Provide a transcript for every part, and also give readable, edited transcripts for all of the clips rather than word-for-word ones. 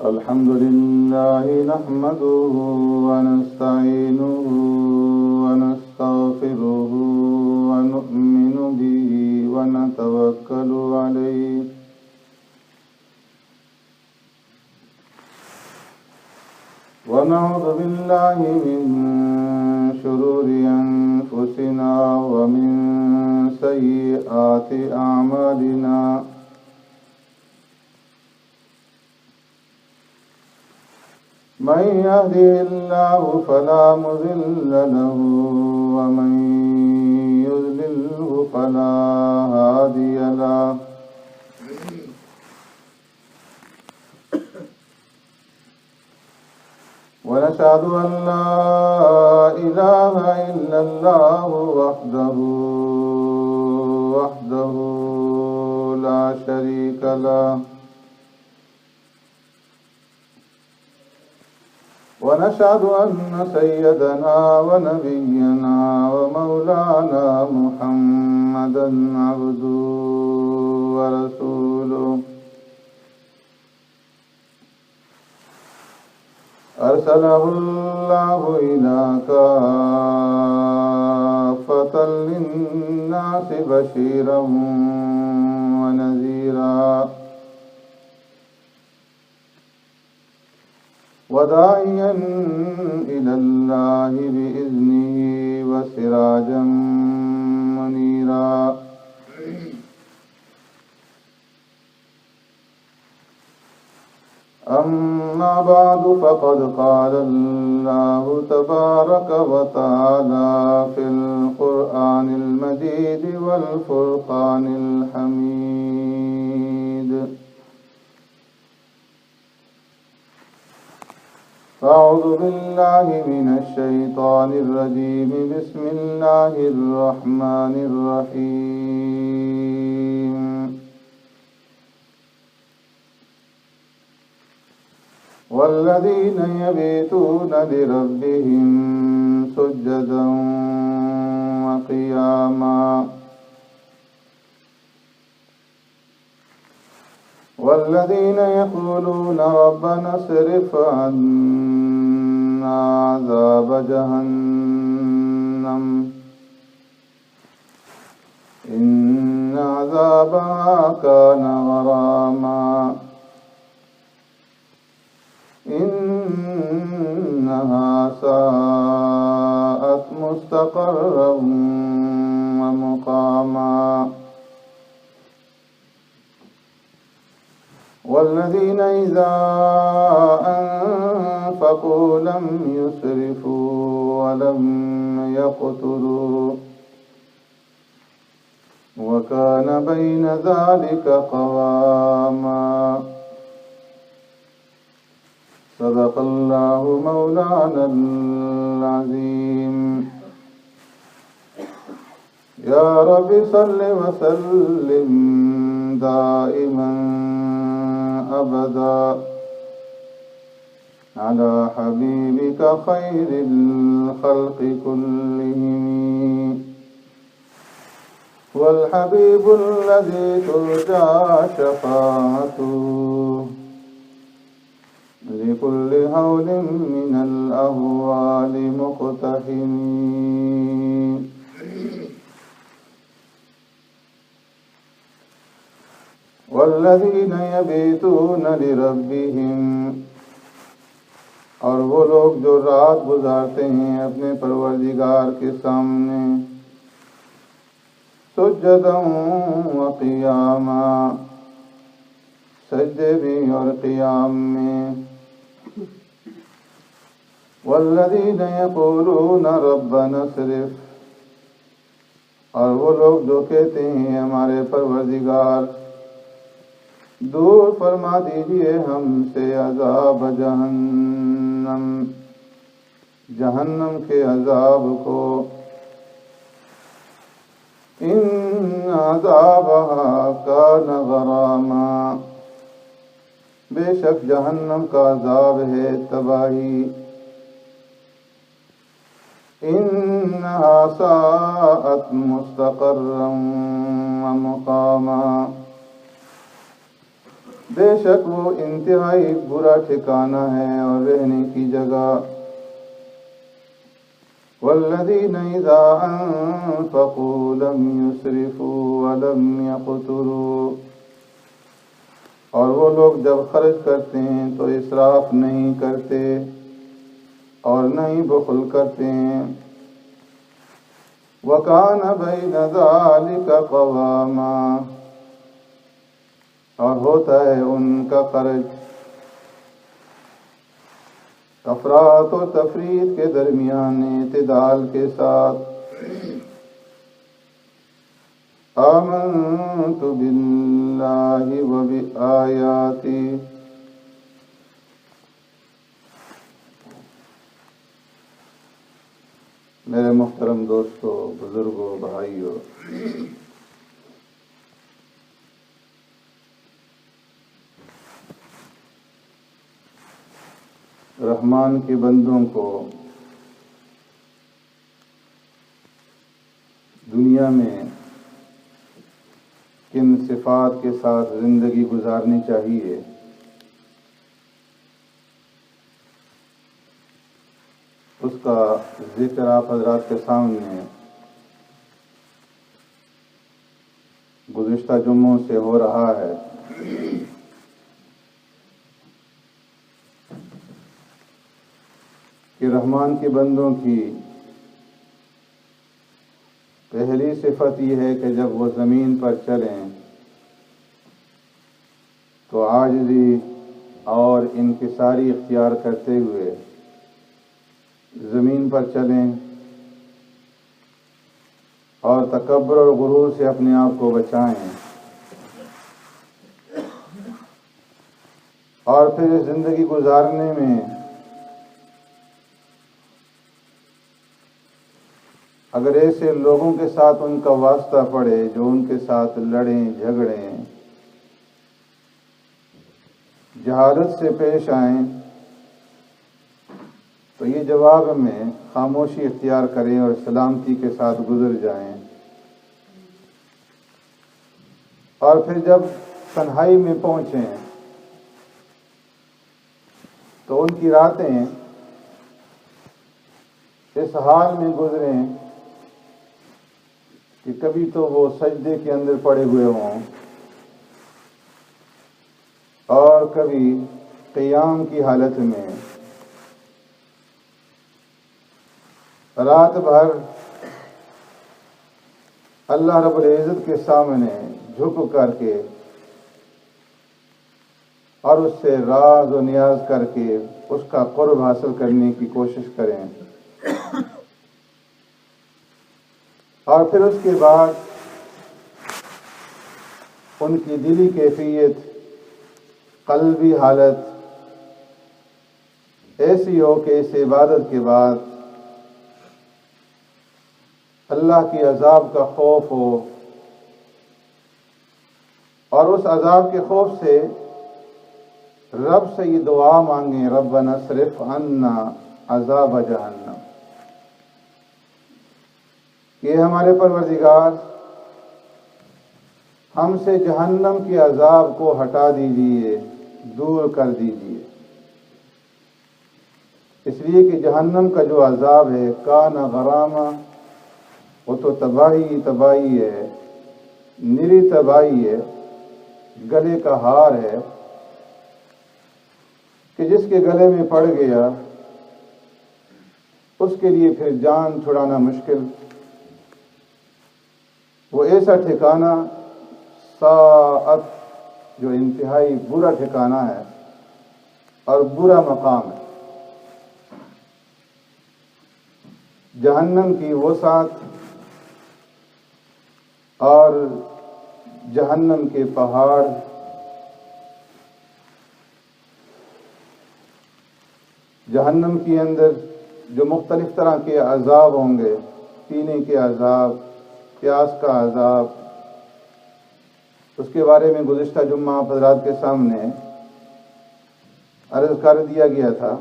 الحمد لله نحمده ونستعينه ونستغفره ونؤمن به ونتوكل عليه ونعوذ بالله من شرور أنفسنا ومن سيئات أعمالنا من يهده الله فلا مضل له ومن يضلله فلا هادي له ونشهد أن لا إله إلا الله وحده لا شريك له ونشهد أن سيدنا ونبينا ومولانا محمدا عبده ورسوله أرسله الله إلى كافة للناس بشيرا ونذيرا وداعيا إلى الله بإذنه وسراجا منيرا أما بعد فقد قال الله تبارك وتعالى في القرآن المجيد والفرقان الحميد أعوذ بالله من الشيطان الرجيم بسم الله الرحمن الرحيم والذين يبيتون لربهم سجدا وقياما والذين يقولون ربنا اصرف عنا عذاب جهنم إن عذابها كان غراما إنها ساءت مستقرا ومقاما والذين إذا أنفقوا لم يسرفوا ولم يقتروا وكان بين ذلك قواما صدق الله مولانا العظيم يا رب صل وسلم دائما أبدا على حبيبك خير الخلق كلهم والحبيب الذي ترجى شفاعته لكل هول من الأهوال مقتحم والذين يبيتون لربهم اور وہ لوگ جو رات گزارتے ہیں اپنے پروردگار کے سامنے سجدا وقیاما سجدے بھی اور قیام میں والذین یقولون ربنا اصرف اور وہ لوگ جو کہتے ہیں ہمارے پروردگار دور فرما دیجئے ہم سے عذاب جہنم کے عذاب کو ان عذابها کان غراما بے شک جہنم کا عذاب ہے تباہی إنها ساءت مستقرا ومقاما، بے شک وہ انتہائی برا ٹھکانہ ہے اور رہنے کی جگہ۔ والذین اذا انفقوا لم یسرفوا ولم یقتروا، اور وہ لوگ جب خرچ کرتے ہیں تو اسراف نہیں کرتے اور نہ ہی بخل کرتے ہیں۔ وَكَانَ بَيْنَ ذَلِكَ قَوَامًا، اور ہوتا ہے ان کا خرچ افراط و تفریط کے درمیان اعتدال کے ساتھ۔ آمنت باللہ و بآیاتی، میرے محترم دوستو، بزرگوں، بھائیوں، رحمان کے بندوں کو دنیا میں کن صفات کے ساتھ زندگی گزارنی چاہیے، اس کا ذکر آپ حضرات کے سامنے گزشتہ جمعوں سے ہو رہا ہے۔ کہ رحمان کے بندوں کی پہلی صفت یہ ہے کہ جب وہ زمین پر چلیں تو عاجزی اور انکساری اختیار کرتے ہوئے زمین پر چلیں اور تکبر اور غرور سے اپنے آپ کو بچائیں، اور پھر اس زندگی گزارنے میں اگر ایسے لوگوں کے ساتھ ان کا واسطہ پڑے جو ان کے ساتھ لڑیں، جھگڑیں، جہالت سے پیش آئیں، تو یہ جواب میں خاموشی اختیار کریں اور سلامتی کے ساتھ گزر جائیں۔ اور پھر جب تنہائی میں پہنچیں تو ان کی راتیں اس حال میں گزریں کہ کبھی تو وہ سجدے کے اندر پڑے ہوئے ہوں اور کبھی قیام کی حالت میں رات بھر اللہ رب العزت کے سامنے جھک کر کے اور اس سے راز و نیاز کر کے اس کا قرب حاصل کرنے کی کوشش کریں، اور پھر اس کے بعد ان کی دلی کیفیت، قلبی حالت ایسی ہو کہ اس عبادت کے بعد اللہ کی عذاب کا خوف ہو، اور اس عذاب کے خوف سے رب سے یہ دعا مانگیں، ربنا اصرف عنا عذاب جہنم، کہ ہمارے پروردگار ہم سے جہنم کے عذاب کو ہٹا دیجیے، دور کر دیجیے، اس لیے کہ جہنم کا جو عذاب ہے کان غرامہ، وہ تو تباہی تباہی ہے، نری تباہی ہے، گلے کا ہار ہے کہ جس کے گلے میں پڑ گیا اس کے لیے پھر جان چھڑانا مشکل۔ وہ ایسا ٹھکانہ ساعت جو انتہائی برا ٹھکانہ ہے اور برا مقام ہے۔ جہنم کی وسعت اور جہنم کے پہاڑ، جہنم کے اندر جو مختلف طرح کے عذاب ہوں گے، پینے کے عذاب، پیاس کا عذاب، اس کے بارے میں گزشتہ جمعہ آپ حضرات کے سامنے عرض کر دیا گیا تھا،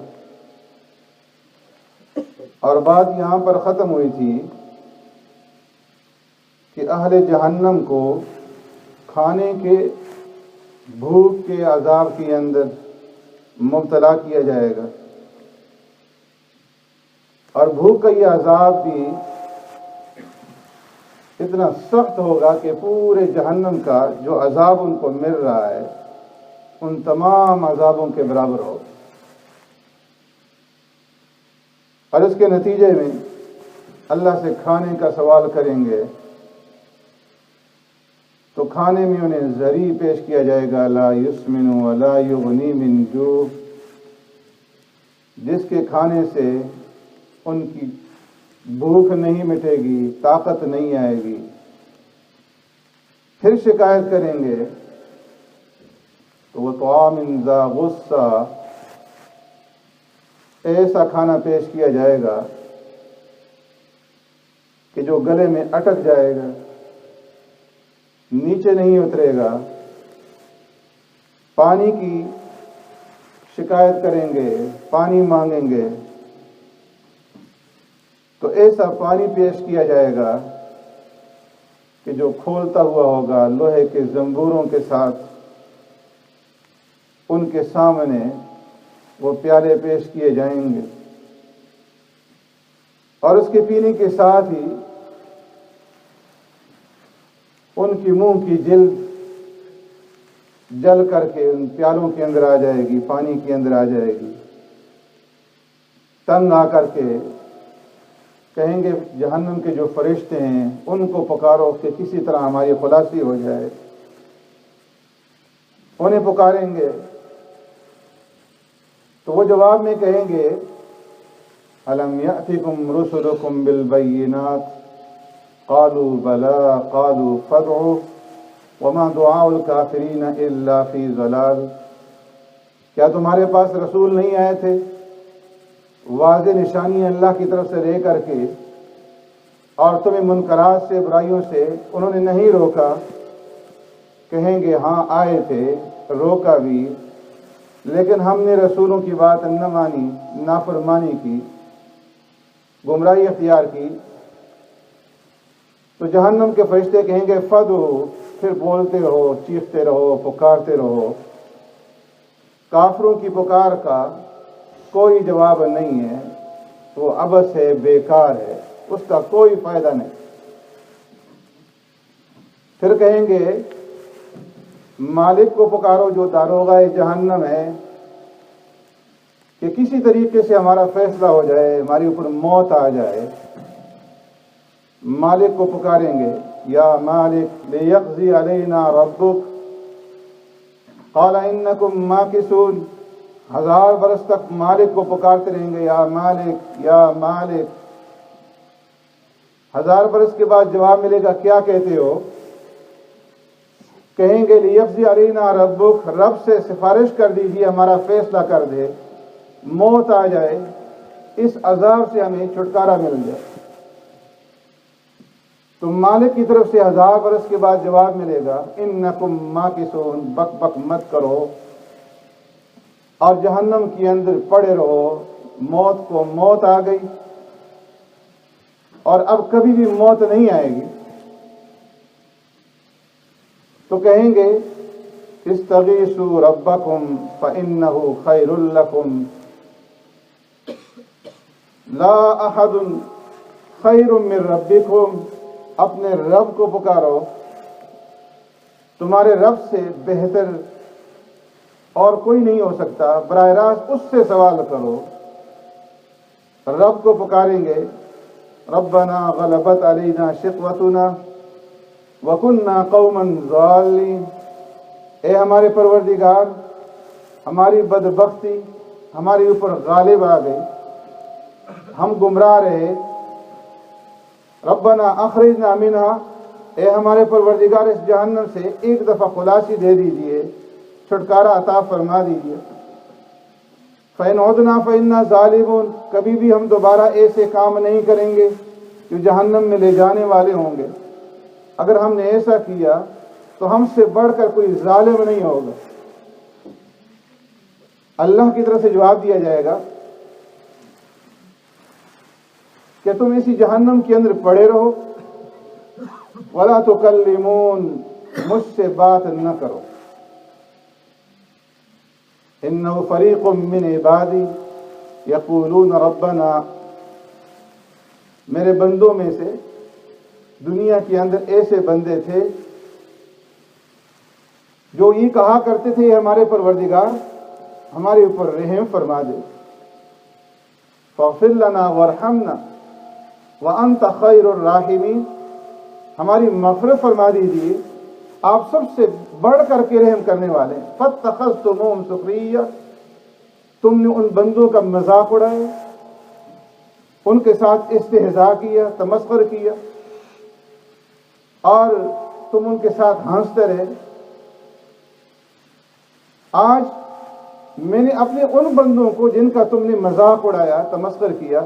اور بات یہاں پر ختم ہوئی تھی کہ اہل جہنم کو کھانے کے بھوک کے عذاب کے اندر مبتلا کیا جائے گا، اور بھوک کا یہ عذاب بھی اتنا سخت ہوگا کہ پورے جہنم کا جو عذاب ان کو مل رہا ہے ان تمام عذابوں کے برابر ہوگا، اور اس کے نتیجے میں اللہ سے کھانے کا سوال کریں گے تو کھانے میں انہیں ذریع پیش کیا جائے گا، لا یسمن ولا یغنی من جوع، جس کے کھانے سے ان کی بھوک نہیں مٹے گی، طاقت نہیں آئے گی۔ پھر شکایت کریں گے تو وہ طعام ذا غصہ، ایسا کھانا پیش کیا جائے گا کہ جو گلے میں اٹک جائے گا، نیچے نہیں اترے گا۔ پانی کی شکایت کریں گے، پانی مانگیں گے تو ایسا پانی پیش کیا جائے گا کہ جو کھولتا ہوا ہوگا لوہے کے زنبوروں کے ساتھ، ان کے سامنے وہ پیالے پیش کیے جائیں گے، اور اس کے پینے کے ساتھ ہی ان کی منہ کی جلد جل کر کے ان پیالوں کے اندر آ جائے گی، پانی کے اندر آ جائے گی۔ تنگ آ کر کے کہیں گے جہنم کے جو فرشتے ہیں ان کو پکارو کہ کسی طرح ہماری خلاصی ہو جائے۔ انہیں پکاریں گے تو وہ جواب میں کہیں گے الم یأتکم رسلکم بالبینات قالوا بلا قالوا فادعوا وما دعاء الکافرین الا فی ضلال، کیا تمہارے پاس رسول نہیں آئے تھے واضح نشانی اللہ کی طرف سے لے کر کے، اور تمہیں منکرات سے برائیوں سے انہوں نے نہیں روکا؟ کہیں گے ہاں آئے تھے، روکا بھی، لیکن ہم نے رسولوں کی بات نہ مانی، نافرمانی کی، گمراہی اختیار کی۔ تو جہنم کے فرشتے کہیں گے فدو، پھر بولتے رہو، چیختے رہو، پکارتے رہو۔ کافروں کی پکار کا کوئی جواب نہیں ہے، وہ عبث ہے، بیکار ہے، اس کا کوئی فائدہ نہیں۔ پھر کہیں گے مالک کو پکارو جو داروغہ جہنم ہے کہ کسی طریقے سے ہمارا فیصلہ ہو جائے، ہماری اوپر موت آ جائے۔ مالک کو پکاریں گے یا مالک لیقضی علینا ربک قال انکم ماکثون، 1000 برس تک مالک کو پکارتے رہیں گے یا مالک یا مالک۔ 1000 برس کے بعد جواب ملے گا کیا کہتے ہو؟ کہیں گے لیقضی علینا ربک، رب سے سفارش کر دیجیے ہمارا فیصلہ کر دے، موت آ جائے، اس عذاب سے ہمیں چھٹکارا مل جائے۔ تو مالک کی طرف سے 1000 برس کے بعد جواب ملے گا انکم ماکثون، بک بک مت کرو اور جہنم کے اندر پڑے رہو، موت کو موت آ گئی اور اب کبھی بھی موت نہیں آئے گی۔ تو کہیں گے استغیثوا ربکم فإنہ خیر لکم لا احد خیر من ربکم، اپنے رب کو پکارو، تمہارے رب سے بہتر اور کوئی نہیں ہو سکتا، براہ راست اس سے سوال کرو۔ رب کو پکاریں گے ربنا غلبت علینا شقوتنا وکننا قوما ضالین، اے ہمارے پروردگار ہماری بدبختی ہمارے اوپر غالب آ گئی، ہم گمراہ رہے۔ ربنا اخرجنا منہا، اے ہمارے پروردگار اس جہنم سے ایک دفعہ خلاصی دے دیجئے، چھٹکارا عطا فرما دیجئے۔ فَإِنْ عُدْنَا فَإِنَّا ظَالِمُونَ، کبھی بھی ہم دوبارہ ایسے کام نہیں کریں گے جو جہنم میں لے جانے والے ہوں گے۔ اگر ہم نے ایسا کیا تو ہم سے بڑھ کر کوئی ظالم نہیں ہوگا۔ اللہ کی طرف سے جواب دیا جائے گا کہ تم اسی جہنم کے اندر پڑے رہو، ولا تکلمون، مجھ سے بات نہ کرو، انہ فریق من عبادی یقولون ربنا، میرے بندوں میں سے دنیا کے اندر ایسے بندے تھے جو یہ کہا کرتے تھے ہمارے پروردگار ہمارے اوپر رحم فرما دے، فاغفر لنا وارحمنا وانت خیر الراحمین، ہماری مغفرت فرما دیجیے، آپ سب سے بڑھ کر کے رحم کرنے والے ہیں۔ فاتخذتموہم سخریہ، تم نے ان بندوں کا مذاق اڑایا، ان کے ساتھ استہزاء کیا، تمسخر کیا، اور تم ان کے ساتھ ہنستے رہے۔ آج میں نے اپنے ان بندوں کو جن کا تم نے مذاق اڑایا، تمسخر کیا،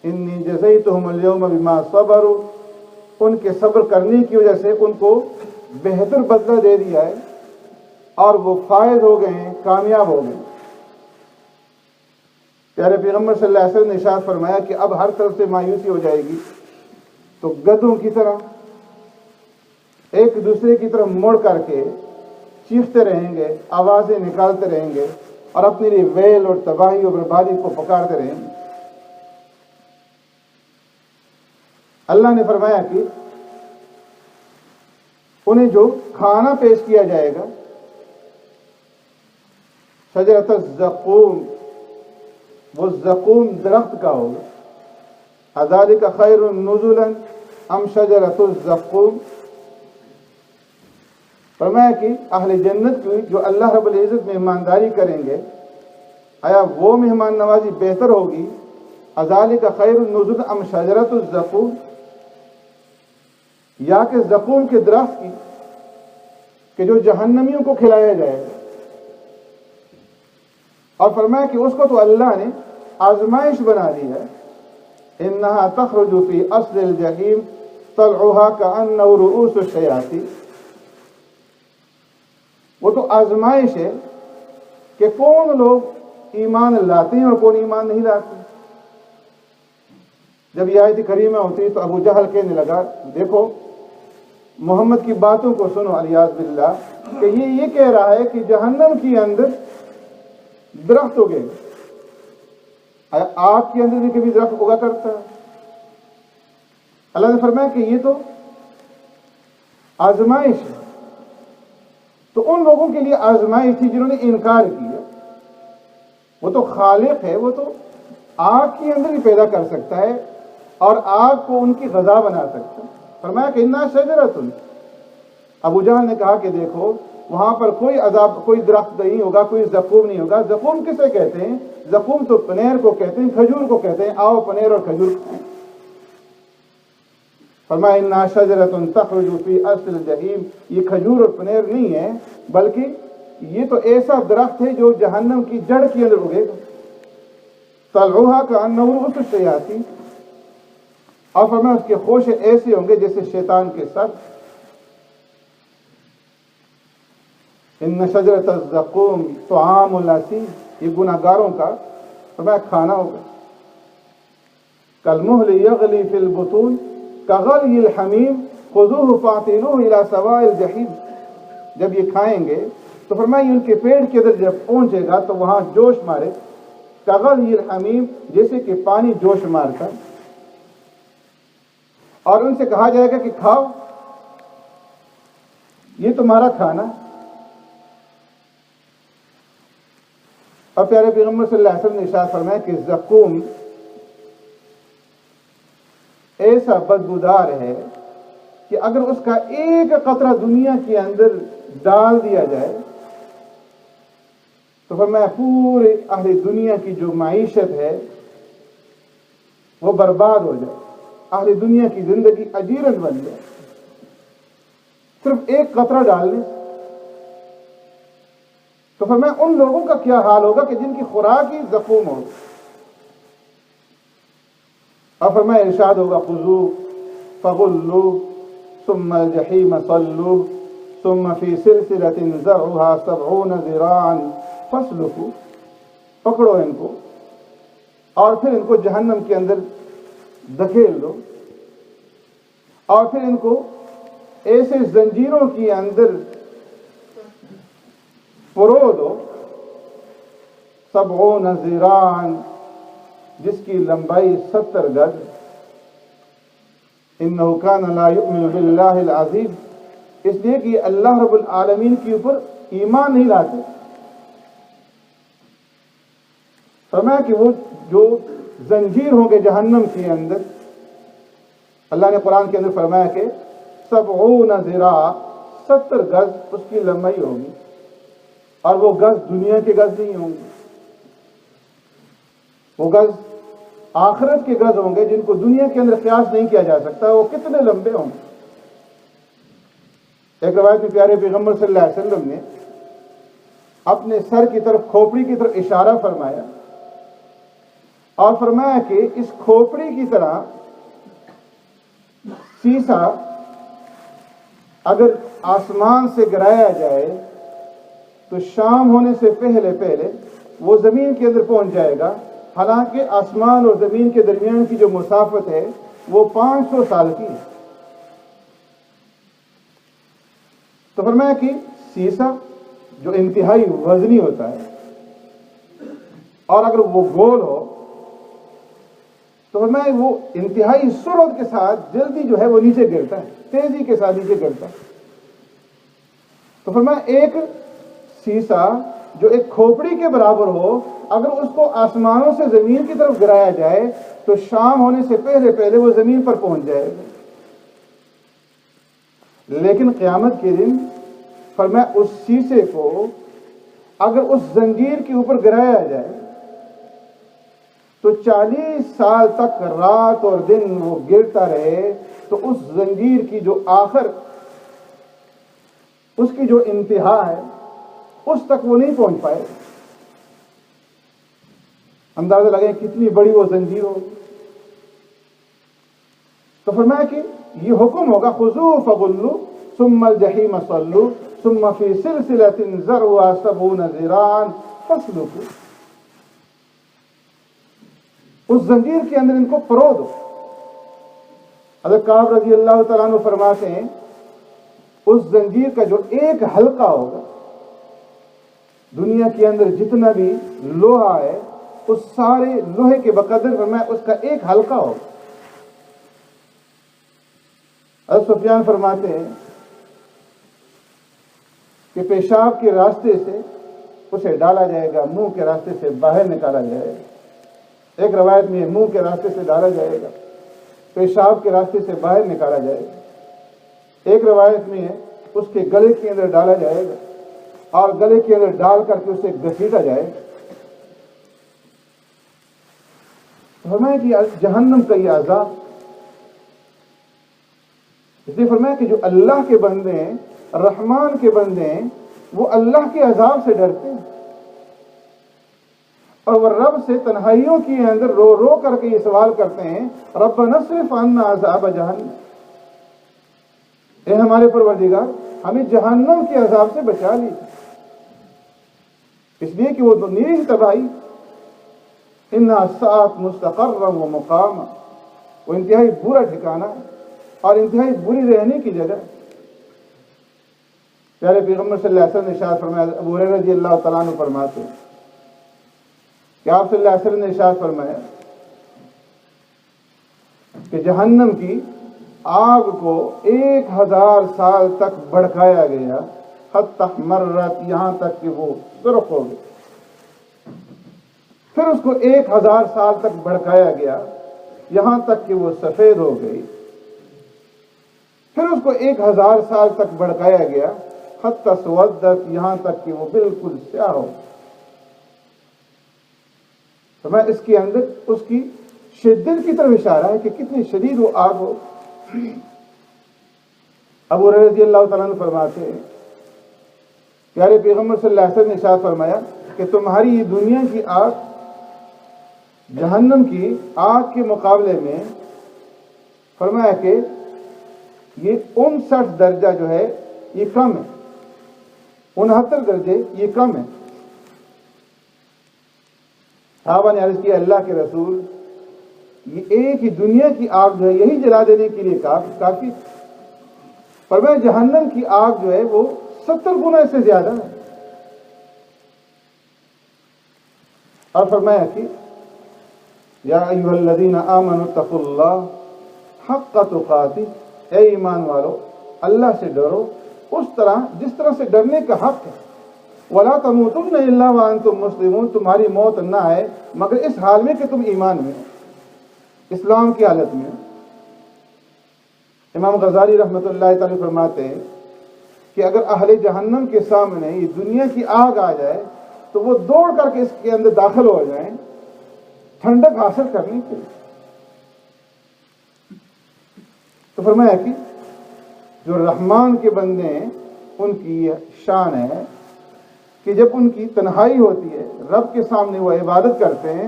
انی جزیتہم اليوم بما صبروا، ان کے صبر کرنے کی وجہ سے ان کو بہتر بدلہ دے دیا ہے اور وہ فائز ہو گئے ہیں، کامیاب ہو گئے۔ پیارے پیغمبر صلی اللہ علیہ وسلم نے ارشاد فرمایا کہ اب ہر طرف سے مایوسی ہو جائے گی، تو گدھوں کی طرح ایک دوسرے کی طرف مڑ کر کے چیختے رہیں گے، آوازیں نکالتے رہیں گے اور اپنے لیے ویل اور تباہی اور بربادی کو پکارتے رہیں گے۔ اللہ نے فرمایا کہ انہیں جو کھانا پیش کیا جائے گا، شجرۃ الزقوم، وہ زقوم درخت کا ہوگا، اذالک خیر نزلا ام شجرۃ الزقوم، فرمایا کہ اہل جنت کی جو اللہ رب العزت مہمانداری کریں گے، آیا وہ مہمان نوازی بہتر ہوگی، اذالک خیر نزلا ام شجرۃ الزقوم، یا کہ زقوم کے درخت کی کہ جو جہنمیوں کو کھلایا جائے گا۔ اور فرمایا کہ اس کو تو اللہ نے آزمائش بنا دی ہے، انہا تخرج فی اصل الجحیم طلعها کأنہ رؤوس الشیاطین، وہ تو آزمائش ہے کہ کون لوگ ایمان لاتے ہیں اور کون ایمان نہیں لاتے۔ جب یہ آیت کریمہ ہوتی تو ابو جہل کہنے لگا، دیکھو محمد کی باتوں کو سنو، الیاذ باللہ، کہ یہ کہہ رہا ہے کہ جہنم کے اندر درخت اگے گا، آگ کے اندر بھی کبھی درخت اگا کرتا ہے؟ اللہ نے فرمایا کہ یہ تو آزمائش ہے۔ تو ان لوگوں کے لیے آزمائش تھی جنہوں نے انکار کیا۔ وہ تو خالق ہے، وہ تو آگ کے اندر بھی پیدا کر سکتا ہے اور آگ کو ان کی غذا بنا سکتا ہے۔ فرمایا کہ انا شجرۃ، ابو جہل نے کہا کہ دیکھو وہاں پر کوئی عذاب، کوئی درخت نہیں ہوگا، کوئی زقوم نہیں ہوگا۔ زقوم کسے کہتے ہیں؟ زقوم تو پنیر کو کہتے ہیں، کھجور کو کہتے ہیں، آؤ پنیر اور کھجور کھائیں۔ فرمایا انا شجرۃ تخرج فی اصل الجحیم، یہ کھجور اور پنیر نہیں ہے، بلکہ یہ تو ایسا درخت ہے جو جہنم کی جڑ کے اندر اگے گا، طلعها کأنہ رؤوس الشیاطین، اور فرمایا اس کے خوشے ایسے ہوں گے جیسے شیطان کے سر۔ ان شجرۃ الزقوم طعام الاثیم، یہ گناہگاروں کا فرمایا کھانا ہوگا۔ کالمہل یغلی فی البطون کغلی الحمیم خذوہ فاعتلوہ الی سواء الجحیم، جب یہ کھائیں گے تو فرمایا ان کے پیٹ کے اندر جب پہنچے گا تو وہاں جوش مارے، کغلی الحمیم، جیسے کہ پانی جوش مارتا، اور ان سے کہا جائے گا کہ کھاؤ، یہ تمہارا کھانا۔ اور پیارے پیغمبر صلی اللہ علیہ وسلم نے ارشاد فرمایا کہ زقوم ایسا بدبودار ہے کہ اگر اس کا ایک قطرہ دنیا کے اندر ڈال دیا جائے تو فرمایا پورے اہل دنیا کی جو معیشت ہے وہ برباد ہو جائے، اہل دنیا کی زندگی اجیرن بن جائے، صرف ایک قطرہ ڈالنے۔ تو فرمایا ان لوگوں کا کیا حال ہوگا کہ جن کی خوراک ہی زقوم ہو۔ اور فرمایا ارشاد ہوگا خذوہ فغلوہ ثم الجحیم صلوہ ثم فی سلسلۃ ذرعها 70 ذراعا فاسلکوہ، پکڑو ان کو اور پھر ان کو جہنم کے اندر دھکیل دو اور پھر ان کو ایسے زنجیروں کے اندر پرو دو 70 ذراعاً، جس کی لمبائی 70 گز. انہ کان لا یؤمن باللہ العزیز، اس لیے کہ اللہ رب العالمین کے اوپر ایمان نہیں لاتے. فرمایا کہ وہ جو زنجیر ہوں گے جہنم کے اندر، اللہ نے قرآن کے اندر فرمایا کہ 70 ذراع، 70 گز اس کی لمبائی ہوگی، اور وہ گز دنیا کے گز نہیں ہوں گے، وہ گز آخرت کے گز ہوں گے جن کو دنیا کے اندر قیاس نہیں کیا جا سکتا. وہ کتنے لمبے ہوں گے. ایک روایت میں پیارے پیغمبر صلی اللہ علیہ وسلم نے اپنے سر کی طرف، کھوپڑی کی طرف اشارہ فرمایا اور فرمایا کہ اس کھوپڑی کی طرح سیسا اگر آسمان سے گرایا جائے تو شام ہونے سے پہلے پہلے وہ زمین کے اندر پہنچ جائے گا، حالانکہ آسمان اور زمین کے درمیان کی جو مسافت ہے وہ 500 سال کی ہے. تو فرمایا کہ سیسا جو انتہائی وزنی ہوتا ہے اور اگر وہ گول ہو تو فرمایا وہ انتہائی سرعت کے ساتھ جلدی جو ہے وہ نیچے گرتا ہے، تیزی کے ساتھ نیچے گرتا ہے. تو فرمایا ایک سیسا جو ایک کھوپڑی کے برابر ہو، اگر اس کو آسمانوں سے زمین کی طرف گرایا جائے تو شام ہونے سے پہلے پہلے وہ زمین پر پہنچ جائے گا. لیکن قیامت کے دن فرمایا اس سیسے کو اگر اس زنجیر کے اوپر گرایا جائے تو 40 سال تک رات اور دن وہ گرتا رہے تو اس زنجیر کی جو آخر، اس کی جو انتہا ہے، اس تک وہ نہیں پہنچ پائے. اندازہ لگائیں کتنی بڑی وہ زنجیر ہوگی. تو فرمایا کہ یہ حکم ہوگا خذوہ فغلوا ثم الجحیم صلوا ثم فی سلسلۃ ذرعها 70 ذراعا فاسلکوہ. اس زنجیر کے اندر ان کو پرو دو. حضرت کعب رضی اللہ تعالیٰ عنہ فرماتے ہیں اس زنجیر کا جو ایک حلقہ ہوگا، دنیا کے اندر جتنا بھی لوہا ہے اس سارے لوہے کے بقدر فرمایا اس کا ایک حلقہ ہوگا. حضرت سفیان فرماتے ہیں کہ پیشاب کے راستے سے اسے ڈالا جائے گا، منہ کے راستے سے باہر نکالا جائے گا. ایک روایت میں منہ کے راستے سے ڈالا جائے گا، پیشاب کے راستے سے باہر نکالا جائے گا. ایک روایت میں ہے اس کے گلے کے اندر ڈالا جائے گا اور گلے کے اندر ڈال کر کے اسے گھسیٹا جائے گا. فرمایا کہ جہنم کا یہ عذاب، اس لیے فرمایا کہ جو اللہ کے بندے ہیں، رحمان کے بندے ہیں، وہ اللہ کے عذاب سے ڈرتے ہیں اور وہ رب سے تنہائیوں کے اندر رو رو کر کے یہ سوال کرتے ہیں ربنا اصرف عنا عذاب جہنم، اے ہمارے پروردگار ہمیں جہنم کے عذاب سے بچا لی. اس لیے کہ وہ نیز تباہی، انہا ساءت مستقرا و مقاما، وہ انتہائی برا ٹھکانہ اور انتہائی بری رہنے کی جگہ. پیارے پیغمبر صلی اللہ علیہ وسلم نے ارشاد فرمایا، ابو ہریرہ رضی اللہ تعالیٰ عنہ فرماتے ہیں کہ آپ صلی اللہ علیہ وسلم نے ارشاد فرمایا کہ جہنم کی آگ کو 1000 سال تک بھڑکایا گیا، حتی احمرت، یہاں تک کہ وہ سرخ ہو گئی. پھر اس کو 1000 سال تک بھڑکایا گیا یہاں تک کہ وہ سفید ہو گئی. پھر اس کو 1000 سال تک بھڑکایا گیا حتی اسودت، یہاں تک کہ وہ بالکل سیاہ ہو. تو میں اس کے اندر اس کی شدت کی طرف اشارہ ہے کہ کتنی شدید وہ آگ ہو. ابو ہریرہ رضی اللہ تعالیٰ عنہ فرماتے ہیں پیارے پیغمبر صلی اللہ علیہ وسلم نے ارشاد فرمایا کہ تمہاری یہ دنیا کی آگ جہنم کی آگ کے مقابلے میں فرمایا کہ یہ 59 درجہ جو ہے یہ کم ہے، 69 درجے یہ کم ہے. صحابہ نے عرض کیا اللہ کے رسول یہ ایک ہی دنیا کی آگ جو ہے یہی جلا دینے کے لیے کافی. فرمایا جہنم کی آگ جو ہے وہ 70 گنا سے زیادہ ہے. اور فرمایا کہ یا ایھا الذین آمنوا اتقوا اللہ حق تقاتہ، اے ایمان والو اللہ سے ڈرو اس طرح جس طرح سے ڈرنے کا حق ہے. ولا تموتن الا وانتم مسلمون، تمہاری موت نہ آئے مگر اس حال میں کہ تم ایمان میں اسلام کی حالت میں. امام غزالی رحمۃ اللہ تعالی فرماتے ہیں کہ اگر اہل جہنم کے سامنے یہ دنیا کی آگ آ جائے تو وہ دوڑ کر کے اس کے اندر داخل ہو جائیں ٹھنڈک حاصل کرنے کے لیے. تو فرمایا کہ جو رحمان کے بندے ہیں ان کی یہ شان ہے کہ جب ان کی تنہائی ہوتی ہے رب کے سامنے وہ عبادت کرتے ہیں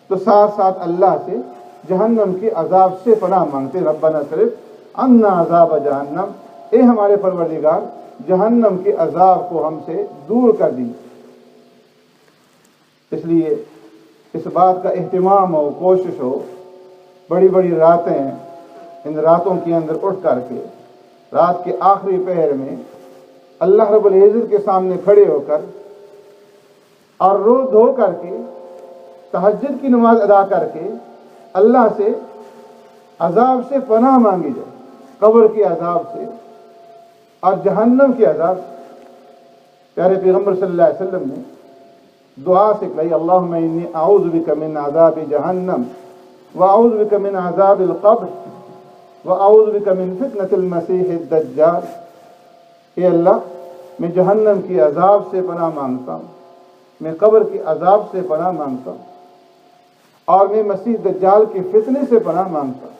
تو ساتھ ساتھ اللہ سے جہنم کے عذاب سے پناہ مانگتے. ربنا صرف عنا عذاب جہنم، اے ہمارے پروردگار جہنم کے عذاب کو ہم سے دور کر دی. اس لیے اس بات کا اہتمام ہو، کوشش ہو، بڑی بڑی راتیں ان راتوں کے اندر اٹھ کر کے رات کے آخری پہر میں اللہ رب العزت کے سامنے کھڑے ہو کر اور رو دھو کر کے تہجد کی نماز ادا کر کے اللہ سے عذاب سے پناہ مانگی جائے، قبر کے عذاب سے اور جہنم کے عذاب سے. پیارے پیغمبر صلی اللہ علیہ وسلم نے دعا سکھلائی، اللہم انی اعوذ بک من عذاب جہنم واعوذ بک من عذاب القبر واعوذ بک من فتنة المسیح الدجال. اے اللہ میں جہنم کی عذاب سے پناہ مانگتا ہوں، میں قبر کی عذاب سے پناہ مانگتا ہوں اور میں مسیح دجال کے فتنے سے پناہ مانگتا ہوں.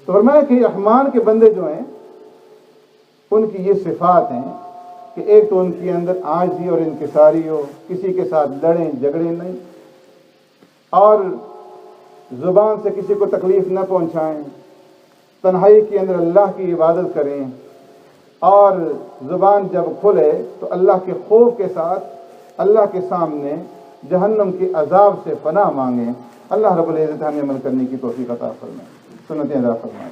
تو فرمایا کہ رحمان کے بندے جو ہیں ان کی یہ صفات ہیں کہ ایک تو ان کے اندر عاجزی اور انکساری ہو، کسی کے ساتھ لڑیں جھگڑیں نہیں، اور زبان سے کسی کو تکلیف نہ پہنچائیں، تنہائی کے اندر اللہ کی عبادت کریں، اور زبان جب کھلے تو اللہ کے خوف کے ساتھ اللہ کے سامنے جہنم کے عذاب سے پناہ مانگیں. اللہ رب العزت ہمیں عمل کرنے کی توفیق عطا فرمائے، سنتیں ادا فرمائے.